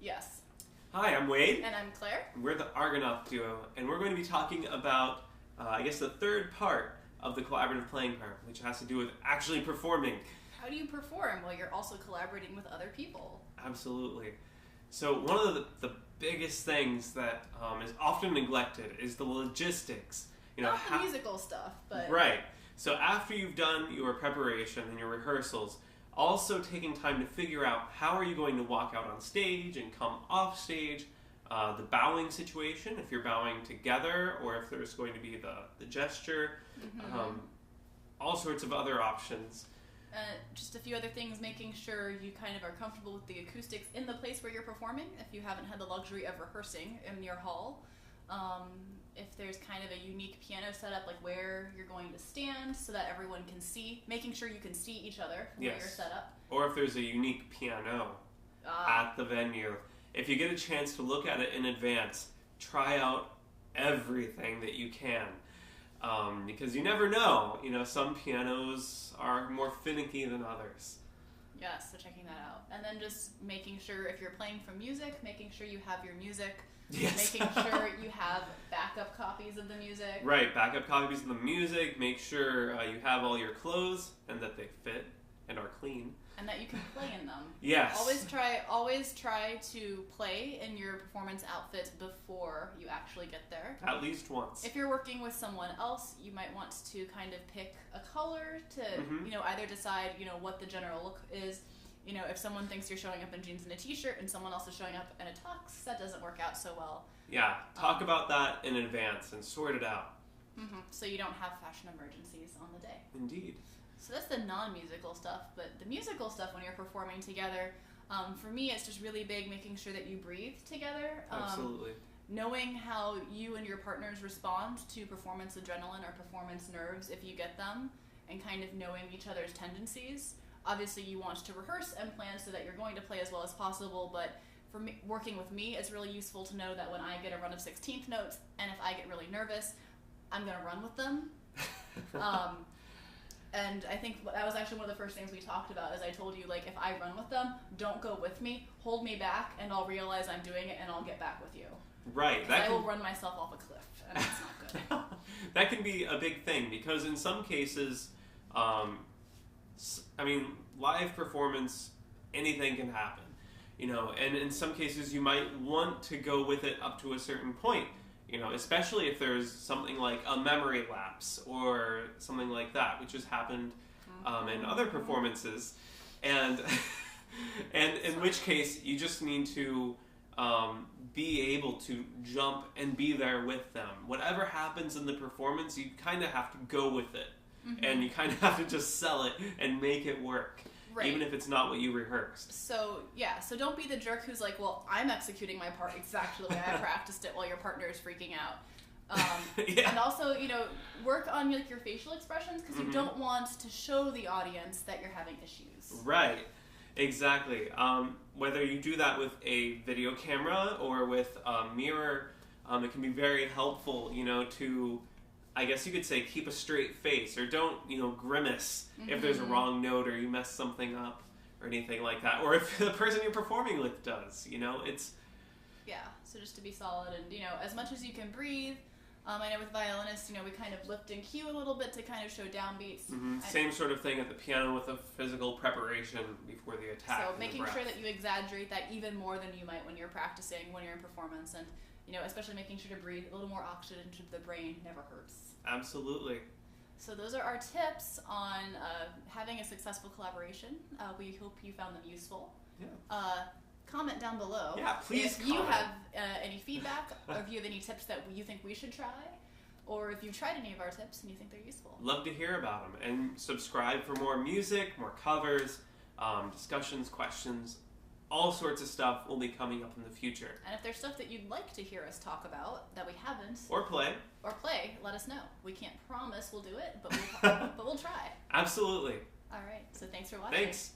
Yes. Hi, I'm Wade. And I'm Claire. We're the Argonath Duo, and we're going to be talking about, the third part of the collaborative playing part, which has to do with actually performing. How do you perform while you're also collaborating with other people? Absolutely. So one of the biggest things that is often neglected is the logistics. Not the musical stuff, but... Right. So after you've done your preparation and your rehearsals, also taking time to figure out how are you going to walk out on stage and come off stage, the bowing situation, if you're bowing together or if there's going to be the gesture, all sorts of other options. Just a few other things, making sure you kind of are comfortable with the acoustics in the place where you're performing, if you haven't had the luxury of rehearsing in your hall. If there's kind of a unique piano setup, like where you're going to stand so that everyone can see, making sure you can see each other from where you're set up. Or if there's a unique piano at the venue. If you get a chance to look at it in advance, try out everything that you can. Because you never know, some pianos are more finicky than others. Yes, so checking that out. And then just making sure if you're playing from music, making sure you have your music. Yes. Making sure you have backup copies of the music. Right, backup copies of the music. Make sure you have all your clothes and that they fit and are clean. And that you can play in them. Yes. Always try to play in your performance outfit before you actually get there. At least once. If you're working with someone else, you might want to kind of pick a color to, either decide, what the general look is. If someone thinks you're showing up in jeans and a t-shirt and someone else is showing up in a tux, that doesn't work out so well. Yeah, talk about that in advance and sort it out. So you don't have fashion emergencies on the day. Indeed. So that's the non-musical stuff, but the musical stuff when you're performing together, for me it's just really big making sure that you breathe together. Absolutely. Knowing how you and your partners respond to performance adrenaline or performance nerves if you get them, and kind of knowing each other's tendencies. Obviously you want to rehearse and plan so that you're going to play as well as possible, but for me, working with me, it's really useful to know that when I get a run of 16th notes, and if I get really nervous, I'm going to run with them. And I think that was actually one of the first things we talked about, is I told you, if I run with them, don't go with me, hold me back, and I'll realize I'm doing it, and I'll get back with you. Right. I will run myself off a cliff, and that's not good. That can be a big thing, because in some cases, live performance, anything can happen, and in some cases you might want to go with it up to a certain point, especially if there's something like a memory lapse or something like that, which has happened in other performances, and in which case you just need to be able to jump and be there with them. Whatever happens in the performance, you kind of have to go with it. And you kind of have to just sell it and make it work, even if it's not what you rehearsed. So don't be the jerk who's like, well, I'm executing my part exactly the way I practiced it while your partner is freaking out. And also, work on your facial expressions, because you don't want to show the audience that you're having issues. Right, exactly. Whether you do that with a video camera or with a mirror, it can be very helpful, to... I guess you could say keep a straight face, or don't, grimace if there's a wrong note or you mess something up or anything like that. Or if the person you're performing with does, it's... Yeah, so just to be solid and, as much as you can breathe. I know with violinists, we kind of lift and cue a little bit to kind of show downbeats. Same sort of thing at the piano with a physical preparation before the attack. So making sure that you exaggerate that even more than you might when you're practicing, when you're in performance, and especially making sure to breathe a little more oxygen into the brain never hurts. Absolutely. So those are our tips on having a successful collaboration. We hope you found them useful. Yeah. Comment down below. Yeah, please if you have any feedback, or if you have any tips that you think we should try, or if you've tried any of our tips and you think they're useful. Love to hear about them. And subscribe for more music, more covers, discussions, questions. All sorts of stuff will be coming up in the future. And if there's stuff that you'd like to hear us talk about that we haven't, or play, let us know. We can't promise we'll do it, but we'll try. Absolutely. All right. So thanks for watching. Thanks.